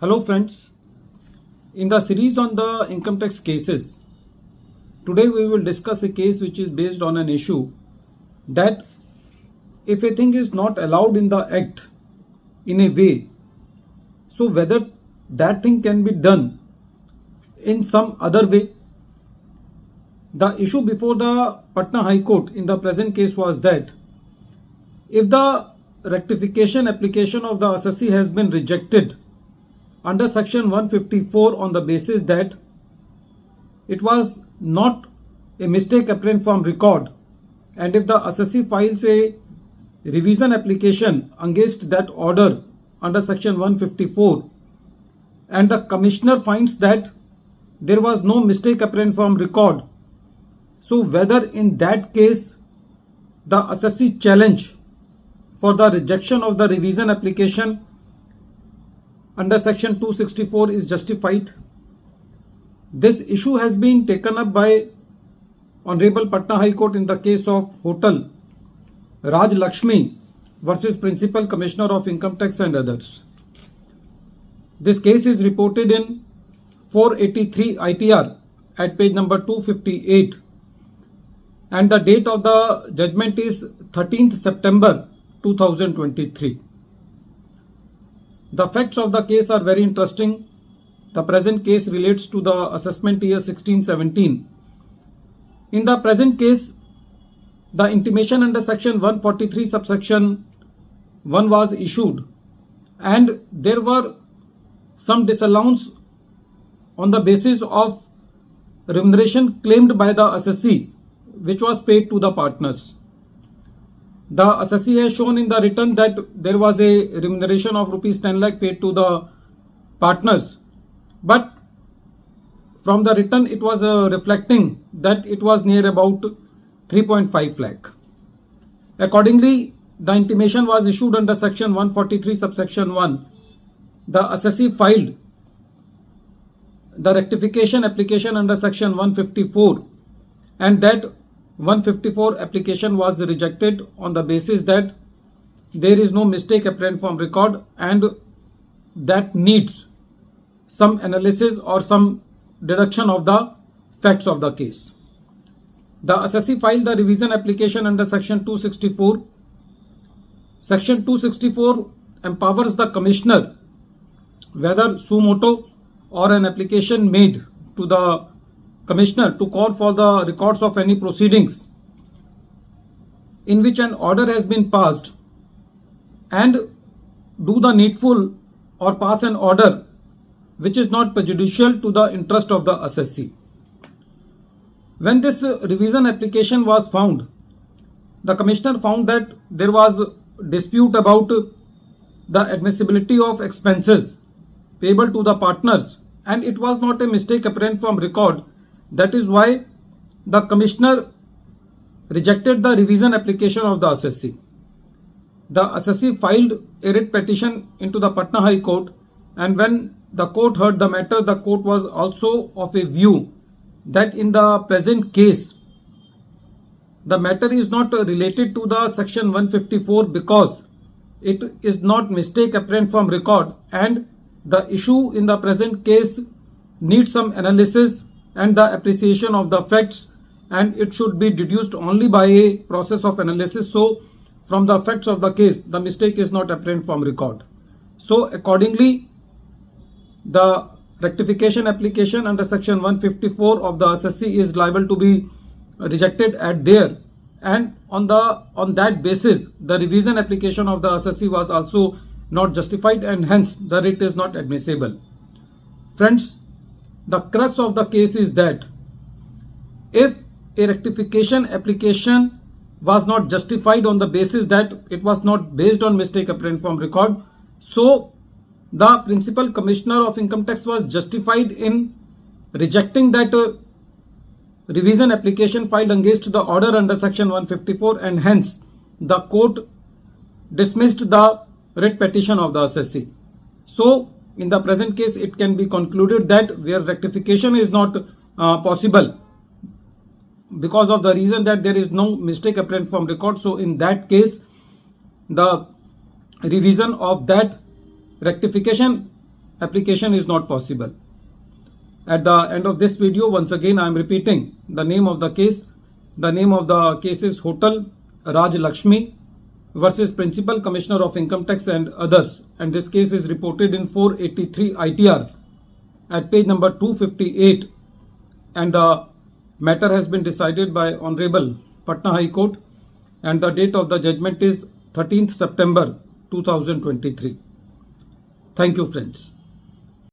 Hello friends, in the series on the income tax cases, today we will discuss a case which is based on an issue that if a thing is not allowed in the act in a way, so whether that thing can be done in some other way. The issue before the Patna High Court in the present case was that if the rectification application of the assessee has been rejected under section 154 on the basis that it was not a mistake apparent from record, and if the assessee files a revision application against that order under section 154 and the commissioner finds that there was no mistake apparent from record, so whether in that case the assessee challenge for the rejection of the revision application under section 264 is justified. This issue has been taken up by Honorable Patna High Court in the case of Hotel Raj Lakshmi versus Principal Commissioner of Income Tax and others. This case is reported in 483 ITR at page number 258 and the date of the judgment is 13th September 2023. The facts of the case are very interesting. The present case relates to the assessment year 16-17. In the present case, the intimation under section 143 subsection 1 was issued and there were some disallowance on the basis of remuneration claimed by the assessee which was paid to the partners. The assessee has shown in the return that there was a remuneration of rupees 10 lakh paid to the partners, but from the return it was reflecting that it was near about 3.5 lakh. Accordingly, the intimation was issued under section 143 subsection 1. The assessee filed the rectification application under section 154 and that 154 application was rejected on the basis that there is no mistake apparent from record and that needs some analysis or some deduction of the facts of the case. The assessee filed the revision application under section 264. Section 264 empowers the commissioner, whether suo motu or an application made to the commissioner, to call for the records of any proceedings in which an order has been passed and do the needful or pass an order which is not prejudicial to the interest of the assessee. When this revision application was found, the commissioner found that there was dispute about the admissibility of expenses payable to the partners and it was not a mistake apparent from record. That is why the commissioner rejected the revision application of the assessee. The assessee filed a writ petition into the Patna High Court, and when the court heard the matter, the court was also of a view that in the present case the matter is not related to the section 154 because it is not mistake apparent from record and the issue in the present case needs some analysis and the appreciation of the facts, and it should be deduced only by a process of analysis. So from the facts of the case, the mistake is not apparent from record. So accordingly, the rectification application under section 154 of the assessee is liable to be rejected at there, and on that basis the revision application of the assessee was also not justified and hence the writ is not admissible. Friends, the crux of the case is that if a rectification application was not justified on the basis that it was not based on mistake apparent from record, so the Principal Commissioner of Income Tax was justified in rejecting that revision application filed against the order under section 154 and hence the court dismissed the writ petition of the assessee. So in the present case, it can be concluded that where rectification is not possible because of the reason that there is no mistake apparent from record, so in that case, the revision of that rectification application is not possible. At the end of this video, once again I am repeating the name of the case. The name of the case is Hotel Raj Lakshmi versus Principal Commissioner of Income Tax and others, and this case is reported in 483 ITR at page number 258, and the matter has been decided by Honorable Patna High Court, and the date of the judgment is 13th September 2023. Thank you, friends.